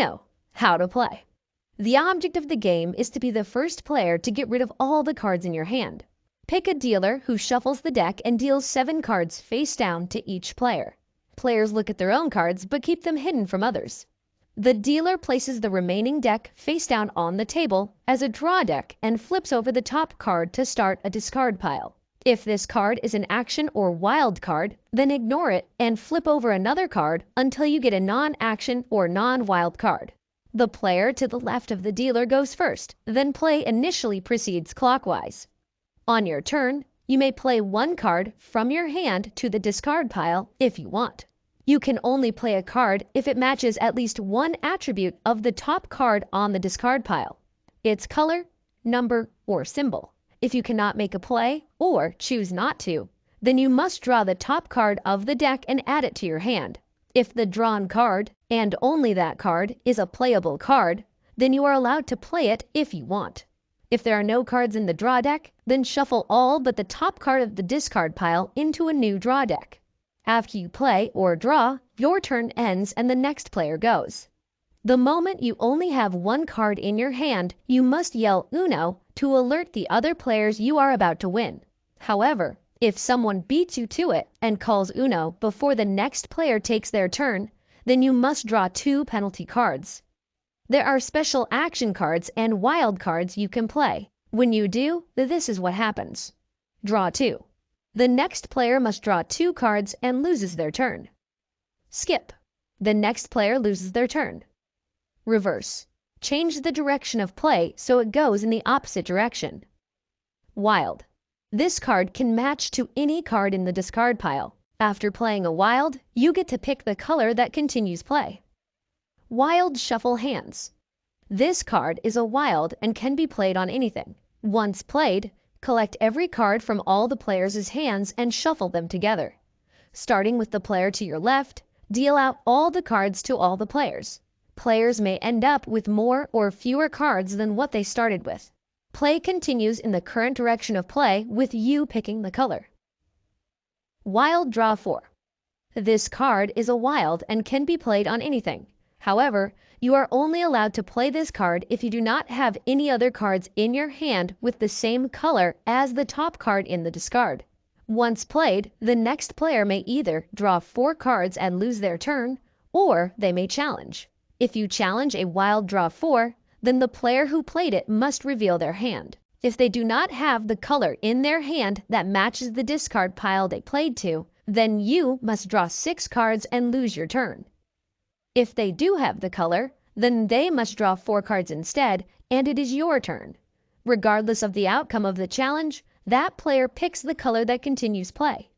Uno. How to play. The object of the game is to be the first player to get rid of all the cards in your hand. Pick a dealer who shuffles the deck and deals 7 cards face down to each player. Players look at their own cards but keep them hidden from others. The dealer places the remaining deck face down on the table as a draw deck and flips over the top card to start a discard pile. If this card is an action or wild card, then ignore it and flip over another card until you get a non-action or non-wild card. The player to the left of the dealer goes first, then play initially proceeds clockwise. On your turn, you may play 1 card from your hand to the discard pile if you want. You can only play a card if it matches at least one attribute of the top card on the discard pile, its color, number, or symbol. If you cannot make a play or choose not to, then you must draw the top card of the deck and add it to your hand. If the drawn card, and only that card, is a playable card, then you are allowed to play it if you want. If there are no cards in the draw deck, then shuffle all but the top card of the discard pile into a new draw deck. After you play or draw, your turn ends and the next player goes. The moment you only have 1 card in your hand, you must yell Uno to alert the other players you are about to win. However, if someone beats you to it and calls Uno before the next player takes their turn, then you must draw 2 penalty cards. There are special action cards and wild cards you can play. When you do, this is what happens. Draw 2. The next player must draw 2 cards and loses their turn. Skip. The next player loses their turn. Reverse. Change the direction of play so it goes in the opposite direction. Wild. This card can match to any card in the discard pile. After playing a wild, you get to pick the color that continues play. Wild shuffle hands. This card is a wild and can be played on anything. Once played, collect every card from all the players' hands and shuffle them together. Starting with the player to your left, deal out all the cards to all the players. Players may end up with more or fewer cards than what they started with. Play continues in the current direction of play with you picking the color. Wild Draw 4. This card is a wild and can be played on anything. However, you are only allowed to play this card if you do not have any other cards in your hand with the same color as the top card in the discard. Once played, the next player may either draw 4 cards and lose their turn, or they may challenge. If you challenge a wild draw 4, then the player who played it must reveal their hand. If they do not have the color in their hand that matches the discard pile they played to, then you must draw 6 cards and lose your turn. If they do have the color, then they must draw 4 cards instead, and it is your turn. Regardless of the outcome of the challenge, that player picks the color that continues play.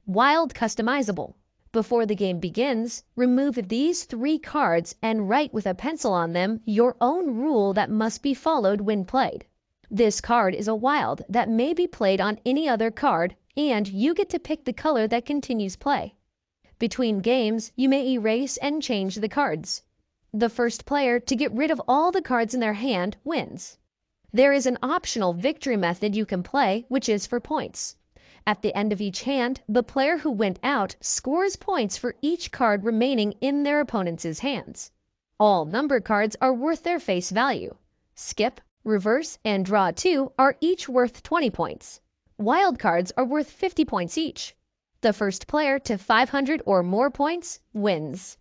Wild Customizable. Before the game begins, remove these 3 cards and write with a pencil on them your own rule that must be followed when played. This card is a wild that may be played on any other card, and you get to pick the color that continues play. Between games, you may erase and change the cards. The first player to get rid of all the cards in their hand wins. There is an optional victory method you can play, which is for points. At the end of each hand, the player who went out scores points for each card remaining in their opponent's hands. All number cards are worth their face value. Skip, reverse, and draw 2 are each worth 20 points. Wild cards are worth 50 points each. The first player to 500 or more points wins.